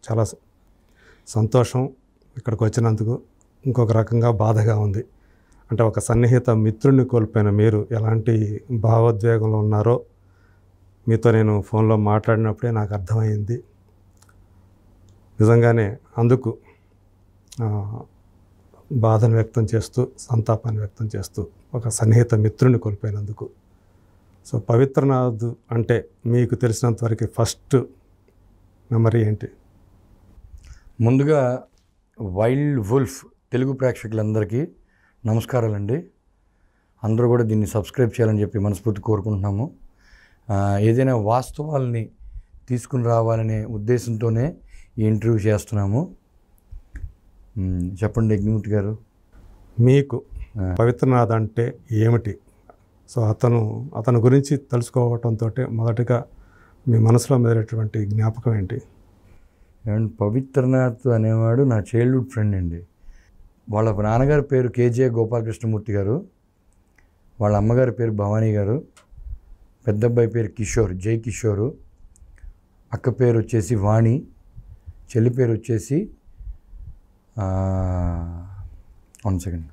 చాలా సంతోషం ఇక్కడికి వచ్చినందుకు. ఇంకొక రకంగా బాధగా ఉంది. అంటే ఒక సన్నిహిత మిత్రుడిని కోల్పోయిన మీరు ఎలాంటి భావోద్వేగంలో ఉన్నారో మీతో నేను ఫోన్లో మాట్లాడినప్పుడే నాకు అర్థమైంది. నిజంగానే అందుకు బాధను వ్యక్తం చేస్తూ, సంతాపాన్ని వ్యక్తం చేస్తూ, ఒక సన్నిహిత మిత్రుడిని కోల్పోయినందుకు. సో పవిత్రనాథ్ అంటే మీకు తెలిసినంతవరకు ఫస్ట్ మెమరీ ఏంటి? ముందుగా వైల్డ్ వుల్ఫ్ తెలుగు ప్రేక్షకులందరికీ నమస్కారాలండి. అందరూ కూడా దీన్ని సబ్స్క్రైబ్ చేయాలని చెప్పి మనస్ఫూర్తి కోరుకుంటున్నాము. ఏదైనా వాస్తవాల్ని తీసుకుని రావాలనే ఉద్దేశంతోనే ఈ ఇంటర్వ్యూ చేస్తున్నాము. చెప్పండి యజ్ఞమూర్తి గారు, మీకు పవిత్రనాథ్ అంటే ఏమిటి? సో అతను గురించి తెలుసుకోవడంతో మొదటగా మీ మనసులో మెదిలేటువంటి జ్ఞాపకం ఏంటి? అండ్ పవిత్రనాథ్ అనేవాడు నా చైల్డ్హుడ్ ఫ్రెండ్ అండి. వాళ్ళ నాన్నగారి పేరు కేజే గోపాలకృష్ణమూర్తి గారు, వాళ్ళ అమ్మగారి పేరు భవానీ గారు, పెద్ద అబ్బాయి పేరు కిషోర్, జై కిషోరు, అక్క పేరు వచ్చేసి వాణి, చెల్లి పేరు వచ్చేసి 1 సెకండ్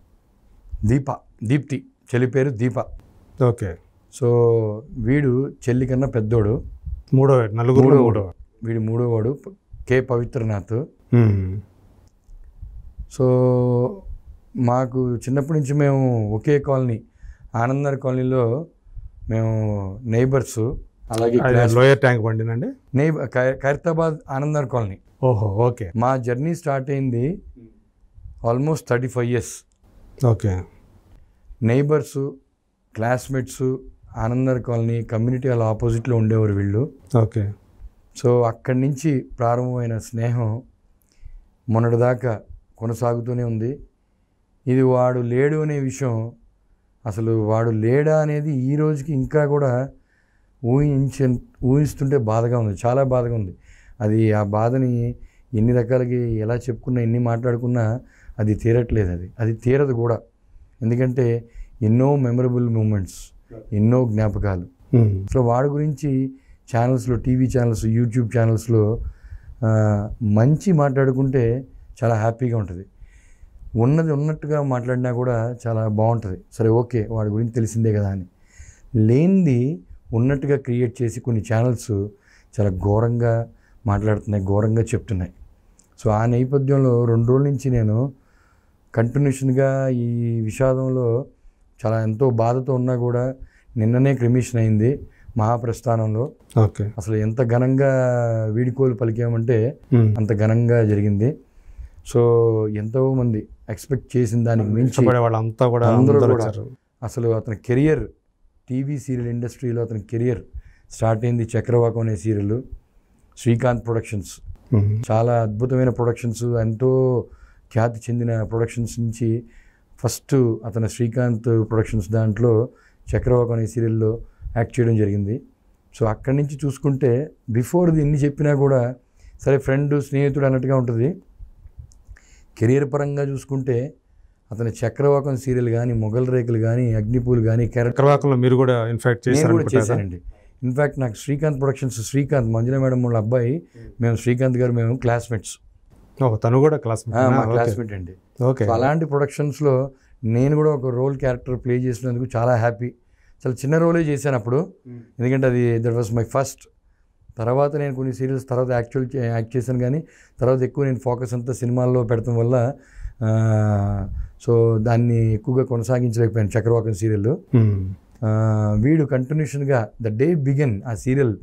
దీప్తి, చెల్లి పేరు దీప. ఓకే. సో వీడు చెల్లి కన్నా పెద్దోడు, మూడోవాడు. వీడు మూడోవాడు, కే పవిత్రనాథ్. సో మాకు చిన్నప్పటి నుంచి మేము ఒకే కాలనీ, ఆనందర్ కాలనీలో మేము నైబర్స్. అలాగే లోయర్ ట్యాంక్ బండినండి, ఖైరతాబాద్ ఆనందర్ కాలనీ. ఓహో, ఓకే. మా జర్నీ స్టార్ట్ అయింది almost 35 years. Okay. Neighbours, classmates, Anandnagar colony community వాళ్ళ ఆపోజిట్లో ఉండేవారు వీళ్ళు. ఓకే. సో అక్కడి నుంచి ప్రారంభమైన స్నేహం మొన్నటిదాకా కొనసాగుతూనే ఉంది. ఇది వాడు లేడు అనే విషయం, అసలు వాడు లేడా అనేది ఈ రోజుకి ఇంకా కూడా ఊహిస్తుంటే బాధగా ఉంది, చాలా బాధగా ఉంది. అది ఆ బాధని ఎన్ని రకాలకి ఎలా చెప్పుకున్నా, ఎన్ని మాట్లాడుకున్నా అది తీరట్లేదు. అది తీరదు కూడా. ఎందుకంటే ఎన్నో మెమరబుల్ మూమెంట్స్, ఎన్నో జ్ఞాపకాలు. సో వాడి గురించి ఛానల్స్లో, టీవీ ఛానల్స్, యూట్యూబ్ ఛానల్స్లో మంచి మాట్లాడుకుంటే చాలా హ్యాపీగా ఉంటుంది. ఉన్నది ఉన్నట్టుగా మాట్లాడినా కూడా చాలా బాగుంటుంది. సరే ఓకే, వాడి గురించి తెలిసిందే కదా అని. లేనిది ఉన్నట్టుగా క్రియేట్ చేసి కొన్ని ఛానల్స్ చాలా ఘోరంగా మాట్లాడుతున్నాయి, ఘోరంగా చెప్తున్నాయి. సో ఆ నేపథ్యంలో 2 రోజుల నుంచి నేను కంటిన్యూషన్గా ఈ విషాదంలో చాలా ఎంతో బాధతో ఉన్నా కూడా నిన్ననే క్రిమిషన్ అయింది మహాప్రస్థానంలో. ఓకే. అసలు ఎంత ఘనంగా వీడుకోలు పలికామంటే అంత ఘనంగా జరిగింది. సో ఎంతోమంది ఎక్స్పెక్ట్ చేసిన దానికి మించి వాళ్ళంతా కూడా అందరూ కూడా అసలు అతని కెరియర్, టీవీ సీరియల్ ఇండస్ట్రీలో అతని కెరియర్ స్టార్ట్ అయింది చక్రవాకం అనే సీరియల్, శ్రీకాంత్ ప్రొడక్షన్స్. చాలా అద్భుతమైన ప్రొడక్షన్స్, ఎంతో ఖ్యాతి చెందిన ప్రొడక్షన్స్ నుంచి ఫస్ట్ అతను శ్రీకాంత్ ప్రొడక్షన్స్ దాంట్లో చక్రవాకం అనే సీరియల్లో యాక్ట్ చేయడం జరిగింది. సో అక్కడి నుంచి చూసుకుంటే బిఫోర్ది ఎన్ని చెప్పినా కూడా సరే ఫ్రెండ్, స్నేహితుడు అన్నట్టుగా ఉంటుంది. కెరియర్ పరంగా చూసుకుంటే అతని చక్రవాకం సీరియల్ కానీ, మొగల్ రేకులు కానీ, అగ్నిపూలు కానీ, చక్రవాకంలో మీరు కూడా ఇన్ఫాక్ట్ చేశానండి. ఇన్ఫ్యాక్ట్ నాకు శ్రీకాంత్ ప్రొడక్షన్స్, శ్రీకాంత్ మంజుల మేడం వాళ్ళ అబ్బాయి, మేము శ్రీకాంత్ గారు మేము క్లాస్మేట్స్. తను కూడా క్లాస్మేట్ అండి. ఓకే. అలాంటి ప్రొడక్షన్స్లో నేను కూడా ఒక రోల్ క్యారెక్టర్ ప్లే చేసినందుకు చాలా హ్యాపీ. చాలా చిన్న రోలే చేశాను అప్పుడు, ఎందుకంటే అది దట్ వాజ్ మై ఫస్ట్. తర్వాత నేను కొన్ని సీరియల్స్ తర్వాత యాక్ట్ చేశాను, కానీ తర్వాత ఎక్కువ నేను ఫోకస్ అంతా సినిమాల్లో పెడతాం వల్ల సో దాన్ని ఎక్కువగా కొనసాగించలేకపోయాను చక్రవాకం సీరియల్. వీడు కంటిన్యూషన్గా ద డే బిగిన్ ఆ సీరియల్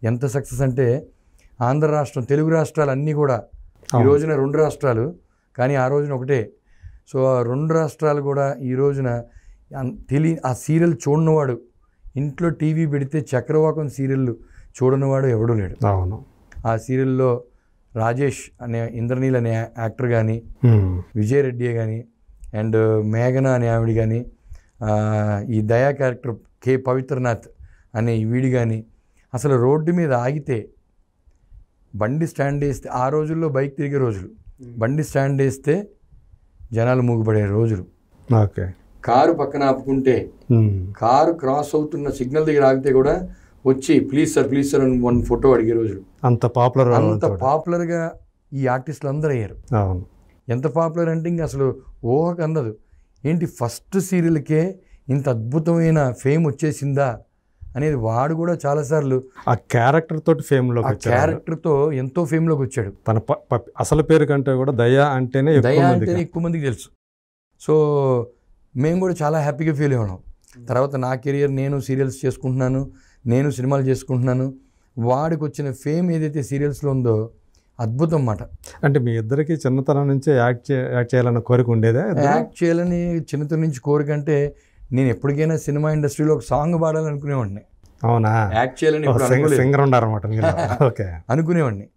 ఎంత సక్సెస్ అంటే ఆంధ్ర రాష్ట్రం, తెలుగు రాష్ట్రాలు అన్నీ కూడా, ఈ రోజున 2 రాష్ట్రాలు కానీ ఆ రోజున ఒకటే. సో ఆ 2 రాష్ట్రాలు కూడా ఈ రోజున ఆ సీరియల్ చూడనివాడు, ఇంట్లో టీవీ పెడితే చక్రవాకం సీరియల్ చూడనివాడు ఎవడూ లేడు. ఆ సీరియల్లో రాజేష్ అనే, ఇంద్రనీల్ అనే యాక్టర్ కానీ, విజయ్ రెడ్డి కానీ, అండ్ మేఘన అనే ఆవిడ కానీ, ఈ దయా క్యారెక్టర్ కే పవిత్రనాథ్ అనే వీడి కానీ, అసలు రోడ్డు మీద ఆగితే బండి స్టాండ్ వేస్తే, ఆ రోజుల్లో బైక్ తిరిగే రోజులు, బండి స్టాండ్ వేస్తే జనాలు మూగుపడే రోజులు. ఓకే. కారు పక్కన ఆపుకుంటే, కారు క్రాస్ అవుతున్న సిగ్నల్ దగ్గర ఆగితే కూడా వచ్చి ప్లీజ్ సార్ అని 1 ఫోటో అడిగే రోజులు. అంత పాపులర్గా ఈ ఆర్టిస్టులు అందరూ అయ్యారు. అవును. ఎంత పాపులర్ అంటే ఇంక అసలు ఊహకు అందదు. ఏంటి ఫస్ట్ సీరియల్కే ఇంత అద్భుతమైన ఫేమ్ వచ్చేసిందా అనేది వాడు కూడా చాలాసార్లు ఆ క్యారెక్టర్ తోటి ఫేమ్లోకి ఆ వచ్చాడు. క్యారెక్టర్తో ఎంతో ఫేమ్లోకి వచ్చాడు. తన అసలు పేరు కంటే కూడా దయ అంటేనే ఎక్కువ దయా మందికి. అంటేనే ఎక్కువ మందికి తెలుసు. సో మేము కూడా చాలా హ్యాపీగా ఫీల్ అయ్యాం. తర్వాత నా కెరియర్ నేను సీరియల్స్ చేసుకుంటున్నాను, నేను సినిమాలు చేసుకుంటున్నాను. వాడికి వచ్చిన ఫేమ్ ఏదైతే సీరియల్స్లో ఉందో అద్భుతం అన్నమాట. అంటే మీ ఇద్దరికి చిన్నతనం నుంచే యాక్ట్ చేయాలన్న కోరిక ఉండేదా? యాక్ట్ చేయాలని చిన్నతనం నుంచి కోరిక అంటే నేను ఎప్పటికైనా సినిమా ఇండస్ట్రీలో ఒక సాంగ్ పాడాలనుకునేవాడిని. అవునా? యాక్ట్ చేయాలని సింగర్ ఉన్నారన్నమాట మీరు. ఓకే. అనుకునేవాడిని.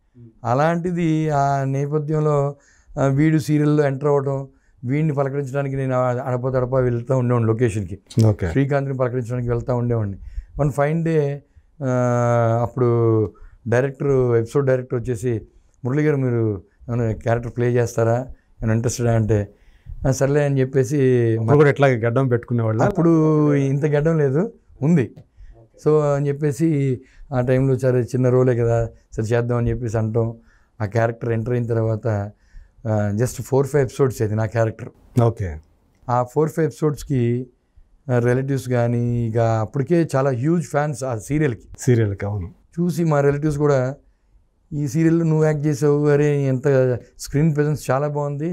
అలాంటిది ఆ నేపథ్యంలో వీడు సీరియల్లో ఎంటర్ అవ్వడం, వీడిని పలకరించడానికి నేను అడప వెళ్తూ ఉండేవాడిని లొకేషన్కి. ఓకే. శ్రీకాంత్ని పలకరించడానికి వెళ్తూ ఉండేవాడిని. వన్ ఫైన్ డే అప్పుడు ఎపిసోడ్ డైరెక్టర్ వచ్చేసి, మురళి గారు మీరు ఏమైనా క్యారెక్టర్ ప్లే చేస్తారా, ఏమైనా ఇంట్రెస్టెడా అంటే సర్లే అని చెప్పేసి. కూడా ఇట్లా గడ్డం పెట్టుకునేవాళ్ళు? అప్పుడు ఇంత గడ్డం లేదు, ఉంది. సో అని చెప్పేసి ఆ టైంలో సరే చిన్న రోలే కదా సరే చేద్దాం అని చెప్పేసి అంటాం. ఆ క్యారెక్టర్ ఎంటర్ అయిన తర్వాత జస్ట్ 4-5 ఎపిసోడ్స్ అది నా క్యారెక్టర్. ఓకే. ఆ 4-5 ఎపిసోడ్స్కి రిలేటివ్స్ కానీ ఇక అప్పటికే చాలా హ్యూజ్ ఫ్యాన్స్ ఆ సీరియల్కి. అవును. చూసి మా రిలేటివ్స్ కూడా ఈ సీరియల్లో నువ్వు యాక్ట్ చేసావు, అరే ఎంత స్క్రీన్ ప్రెజెన్స్ చాలా బాగుంది,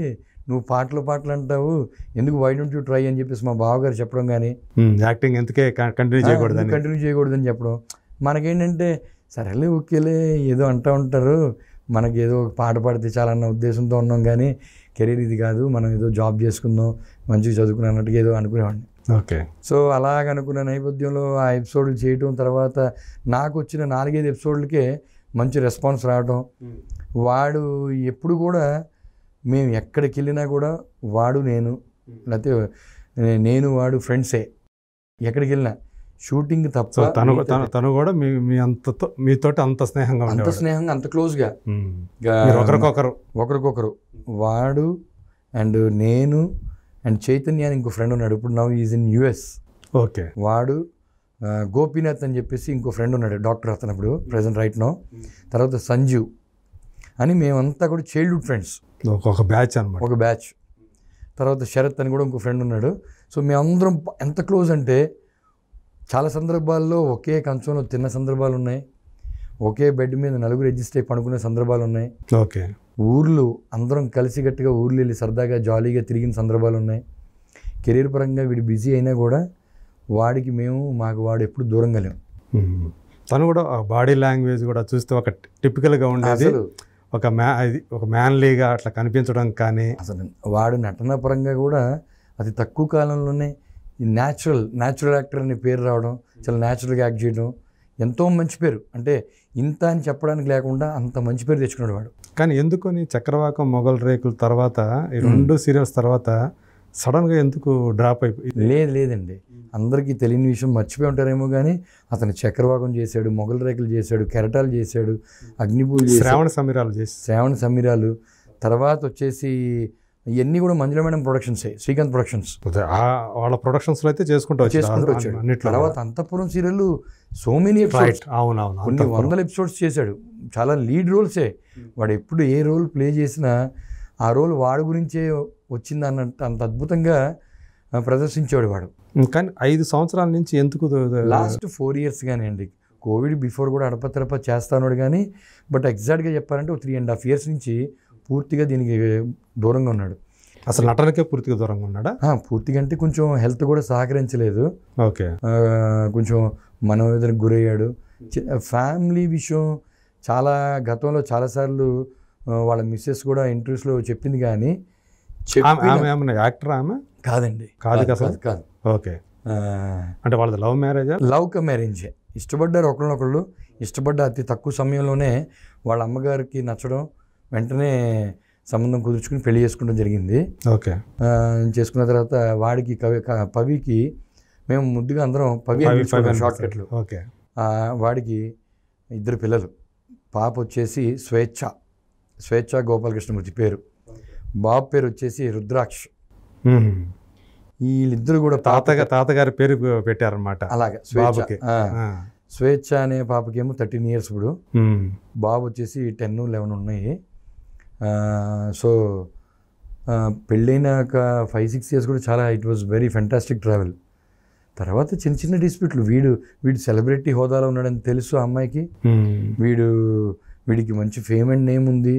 నువ్వు పాటలు అంటావు, ఎందుకు వై డోంట్ యూ ట్రై అని చెప్పేసి మా బావగారు చెప్పడం కానీ, యాక్టింగ్ ఎందుకే కంటిన్యూ చేయకూడదని చెప్పడం. మనకేంటంటే సరేలే ఓకేలే ఏదో అంటూ ఉంటారు, మనకి ఏదో పాట పాడితే చాలా అన్న ఉద్దేశంతో ఉన్నాం, కానీ కెరీర్ ఇది కాదు, మనం ఏదో జాబ్ చేసుకుందాం, మంచిగా చదువుకుని అన్నట్టుగా ఏదో అనుకునేవాడిని. ఓకే. సో అలాగనుకున్న నేపథ్యంలో ఆ ఎపిసోడ్లు చేయటం, తర్వాత నాకు వచ్చిన 4-5 ఎపిసోడ్లకే మంచి రెస్పాన్స్ రావడం. వాడు ఎప్పుడు కూడా మేము ఎక్కడికి వెళ్ళినా కూడా వాడు నేను, లేకపోతే నేను వాడు ఫ్రెండ్సే. ఎక్కడికి వెళ్ళినా షూటింగ్ తప్ప తను కూడా మీతోటి అంత స్నేహంగా అంత క్లోజ్గా ఒకరికొకరు వాడు అండ్ నేను అండ్ చైతన్య అని ఇంకో ఫ్రెండ్ ఉన్నాడు. ఇప్పుడు now is in US. Okay. వాడు గోపీనాథ్ అని చెప్పేసి ఇంకో ఫ్రెండ్ ఉన్నాడు, డాక్టర్ అతను ఇప్పుడు ప్రజెంట్ రైట్ నో. తర్వాత సంజీవ్ అని మేమంతా కూడా చైల్డ్హుడ్ ఫ్రెండ్స్, ఒక బ్యాచ్ అన్నమాట. ఒక బ్యాచ్. తర్వాత శరత్ అని కూడా ఇంకో ఫ్రెండ్ ఉన్నాడు. సో మేమందరం ఎంత క్లోజ్ అంటే చాలా సందర్భాల్లో ఒకే కంచంలో తిన్న సందర్భాలు ఉన్నాయి, ఒకే బెడ్ మీద 4 అడ్జస్ట్ అయి పడుకునే సందర్భాలు ఉన్నాయి. ఓకే. ఊర్లు అందరం కలిసి గట్టిగా ఊర్లు వెళ్ళి సరదాగా జాలీగా తిరిగిన సందర్భాలు ఉన్నాయి. కెరీర్ పరంగా వీడు బిజీ అయినా కూడా వాడికి మాకు వాడు ఎప్పుడు దూరంగా లేము. తను కూడా బాడీ లాంగ్వేజ్ కూడా చూస్తే ఒక టిపికల్గా ఉండేది, ఒక మ్యాన్లీగా అట్లా కనిపించడం. కానీ అసలు వాడు నటన పరంగా కూడా అతి తక్కువ కాలంలోనే ఈ న్యాచురల్ యాక్టర్ అనే పేరు రావడం, చాలా న్యాచురల్గా యాక్ట్ చేయడం, ఎంతో మంచి పేరు. అంటే ఇంత అని చెప్పడానికి లేకుండా అంత మంచి పేరు తెచ్చుకున్నాడు వాడు. కానీ ఎందుకని చక్రవాకం, మొగల్ రేకుల తర్వాత ఈ 2 సీరియల్స్ తర్వాత సడన్గా ఎందుకు డ్రాప్ అయిపోయి? లేదండి, అందరికీ తెలియని విషయం, మర్చిపోయి ఉంటారేమో కానీ అతను చక్రవాకం చేశాడు, మొగల్ రేకులు చేశాడు, కెరటాలు చేశాడు, అగ్నిపూలు, శ్రావణ సమీరాలు. తర్వాత వచ్చేసి ఇవన్నీ కూడా మంజుల మేడం ప్రొడక్షన్సే, శ్రీకాంత్ ప్రొడక్షన్స్. వాళ్ళ ప్రొడక్షన్స్లో అయితే చేసుకుంటూ వచ్చాడు. తర్వాత అంతఃపురం సీరియల్ సో మెనీ ఎపిసోడ్స్, కొన్ని 100 ఎపిసోడ్స్ చేశాడు. చాలా లీడ్ రోల్సే. వాడు ఎప్పుడు ఏ రోల్ ప్లే చేసినా ఆ రోల్ వాడి గురించే వచ్చింది అన్నట్టు అంత అద్భుతంగా ప్రదర్శించాడు వాడు. కానీ 5 సంవత్సరాల నుంచి ఎందుకు? లాస్ట్ 4 years కానీ అండి. కోవిడ్ బిఫోర్ కూడా అడపతడప చేస్తాడు కానీ, బట్ ఎగ్జాక్ట్గా చెప్పాలంటే 3.5 years నుంచి పూర్తిగా దీనికి దూరంగా ఉన్నాడు. అసలు నటనకే పూర్తిగా దూరంగా ఉన్నాడా? పూర్తిగా అంటే కొంచెం హెల్త్ కూడా సహకరించలేదు. ఓకే. కొంచెం మనోవేదనకు గురయ్యాడు. ఫ్యామిలీ విషయం చాలా గతంలో చాలాసార్లు వాళ్ళ మిస్సెస్ కూడా ఇంటర్వ్యూస్లో చెప్పింది, కానీ యాక్టర్ ఆమె కాదండి. కాదు. ఓకే. అంటే వాళ్ళది లవ్ మ్యారేజే. ఇష్టపడ్డారు ఒకళ్ళనొకళ్ళు. ఇష్టపడ్డ అతి తక్కువ సమయంలోనే వాళ్ళ అమ్మగారికి నచ్చడం, వెంటనే సంబంధం కుదుర్చుకుని పెళ్లి చేసుకోవడం జరిగింది. ఓకే. చేసుకున్న తర్వాత వాడికి పవికి మేము ముద్దుగా అందరం పవి షార్ట్ కట్లు. ఓకే. వాడికి 2 పిల్లలు. పాప వచ్చేసి స్వేచ్ఛ గోపాలకృష్ణమూర్తి పేరు, బాబు పేరు వచ్చేసి రుద్రాక్ష్. వీళ్ళిద్దరు కూడా తాతగారి పేరు పెట్టారనమాట. అలాగే స్వేచ్ఛ అనే పాపకేమో 13 years ఇప్పుడు, బాబు వచ్చేసి 10-11 ఉన్నాయి. సో పెళ్ళైనాక 5-6 years కూడా చాలా it was very fantastic travel. తర్వాత చిన్న చిన్న డిస్ప్యూట్లు, వీడు సెలబ్రిటీ హోదాలో ఉన్నాడని తెలుసు ఆ అమ్మాయికి, వీడికి మంచి ఫేమ్ అండ్ నేమ్ ఉంది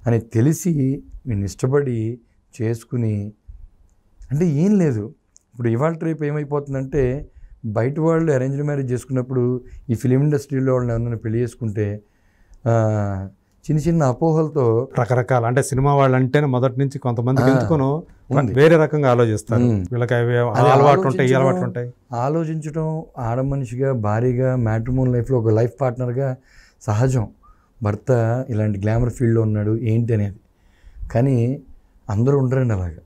అని తెలిసి వీడిని ఇష్టపడి చేసుకుని, అంటే ఏం లేదు. ఇప్పుడు ఇవాళ రేపు ఏమైపోతుందంటే బయట వాళ్ళు అరేంజ్డ్ మ్యారేజ్ చేసుకున్నప్పుడు ఈ ఫిలిం ఇండస్ట్రీలో వాళ్ళని ఎవరైనా పెళ్లి చేసుకుంటే చిన్న చిన్న అపోహలతో రకరకాల, అంటే సినిమా వాళ్ళు అంటేనే మొదటి నుంచి కొంతమందికి ఎందుకునో వేరే రకంగా ఆలోచిస్తారు. వీళ్ళకి అలవాట్లు ఉంటాయి, ఈ అలవాట్లు ఉంటాయి. ఆలోచించడం ఆడ మనిషిగా, భార్యగా, మ్యాట్రిమోన్ లైఫ్లో ఒక లైఫ్ పార్ట్నర్గా సహజం. భర్త ఇలాంటి గ్లామర్ ఫీల్డ్లో ఉన్నాడు ఏంటి అనేది. కానీ అందరూ ఉండరండి అలాగా.